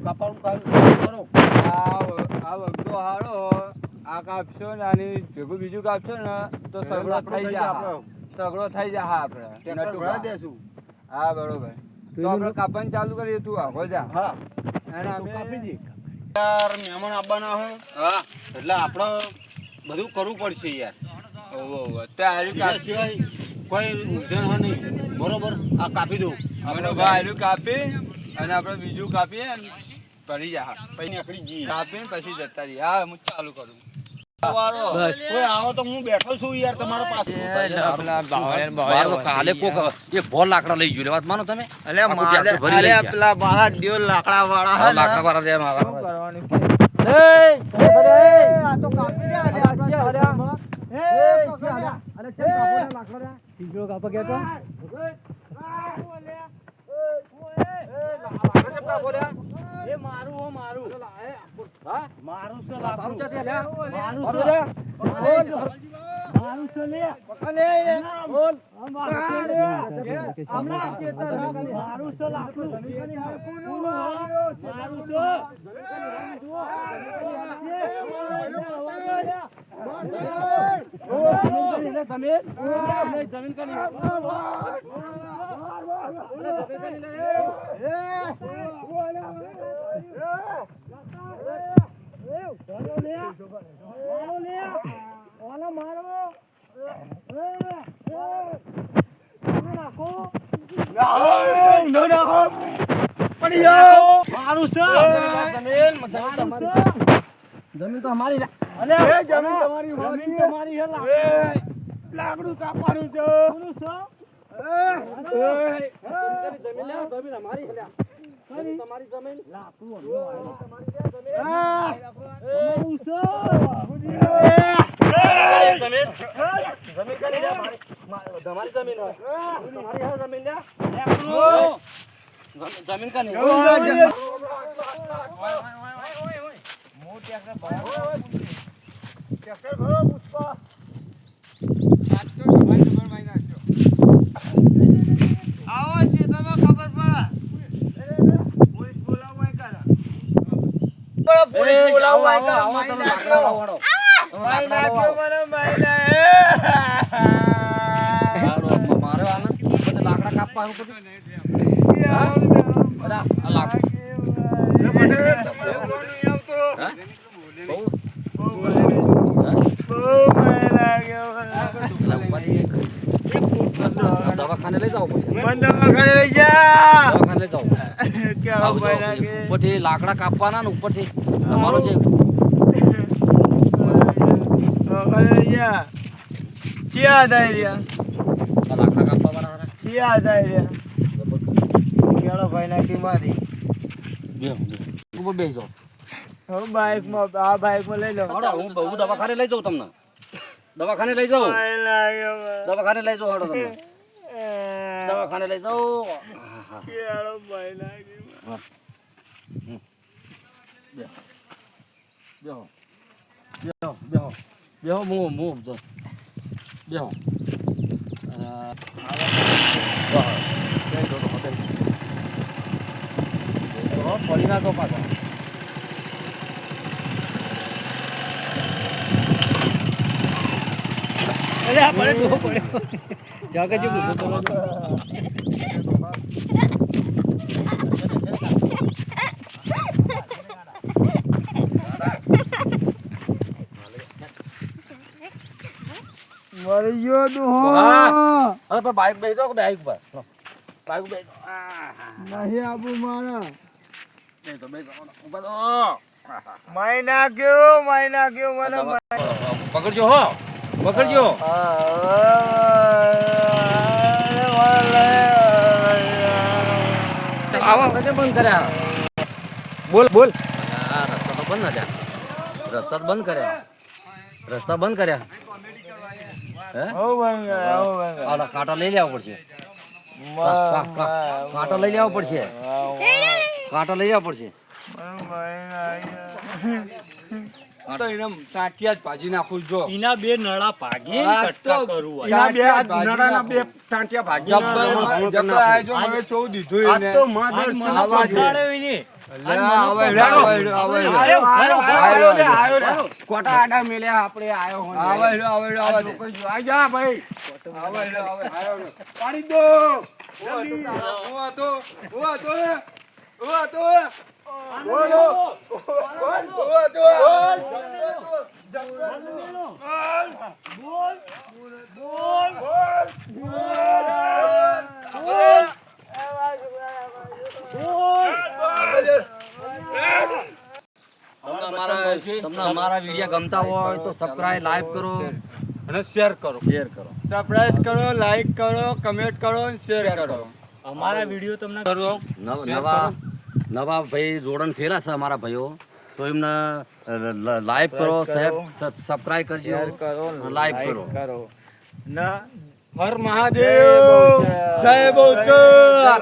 કાપાનું કામ કરો. આ વખતો હારો આ કાપશો ને આની ભેગું બીજું કાપશો ને તો સગડો થઈ જાય. સગડો થઈ જાય. હા આપણે ભરા દેશું. હા બરોબર. તો આપણે કાપવાનું ચાલુ કરીએ. તું આખો જા. હા અને અમે કાપી દી. યાર મહેમાન આવવાના હોય. હા એટલે આપણે બધું કરવું પડશે યાર. ઓહો ત્યાં એના સિવાય કોઈ ઉધેર હોય નહીં. બરોબર આ કાપી દઉં. આપણે ભાઈ કાપી અને આપણે બીજું કાપીએ કરી જા. પછી નીકળી જઈએ. કાપીને પછી જતા રહીએ. હા હું ચાલુ કરું. કોઈ આવો તો હું બેઠો છું યાર તમારા પાસે. કાલે કોક એક ભોર લાકડા લઈ ગયો વાત માનો તમે. પેલા બહાર દેવ લાકડા વાળા લાકડા વાળા દે મારા. આ તો કાપી રહ્યા જમીન તો અમારી. જમીન તમારી લાકડું કાપવાનું છે. જમીન અમારી તમારી જમીન લાકડું જમીન કા નહીં. લાકડા કાપવા દવાખાને લઈ જવું પડશે. ઉપરથી લાકડા કાપવાના ને ઉપરથી તમારો જે લાકડા કાપવા વાળા બેસો. બાઈકમાં લઈ લો. હું દવાખાને લઈ જાઉં તમને. દવાખાને લઈ જાઉં. દવાખાને લઈ જાઉં. તમને દવાખાને લઈ જાઉં. પડી નાખો પાછા. બાઈક બેસી જાઓ. બાઈક પર બાઈક બેસી નહીં આબુ મારા પકડજો હો. પકડજો. આવા બંધ કર્યા. બોલ બોલ. રસ્તા તો બંધ હતા. રસ્તા બંધ કર્યા. રસ્તા બંધ કર્યા. કાંટા લઈ લેવા પડશે. કાંટા લઈ લેવા પડશે. કાંટા લઈ લેવા પડશે. તો એને ટાંટિયા જ ભાજી નાખું જો એના બે નળા ભાગી આ કટકા તો કરવું હોય. એના બે આ ભાજી નળાના નાખો. બે ટાંટિયા ભાગી જબ્બર આજો હવે ચૌ દીધું આજ એને તો મધર આજ મને આવા પહોંચાડ્યો એને. લે, આવે રે, આવે રે, આવે રે. આયો આયો રે, આયો રે કોટા આડા મેલ્યા આપણે આયો હો આવે રે, આવે રે, આવે રે. આઈ જા ભાઈ આવે રે, આવે રે. આયો રે. પાડી દો ઉવા તો, ઉવા તો રે. ઉવા તો. બોલો ઉવા તો. તમને અમારા વિડીયો ગમતા હોય તો સબસ્ક્રાઇબ લાઈક કરો અને શેર કરો. શેર કરો સબસ્ક્રાઇબ કરો, લાઈક કરો, કમેન્ટ કરો અને શેર કરો. અમારા વિડીયો તમને નવા ભાઈ જોડણ થયેલા છે અમારા ભાઈઓ તો એમને લાઈક કરો સબસ્ક્રાઇબ કરજો લાઈક કરો હર મહાદેવ, જય બહુચર.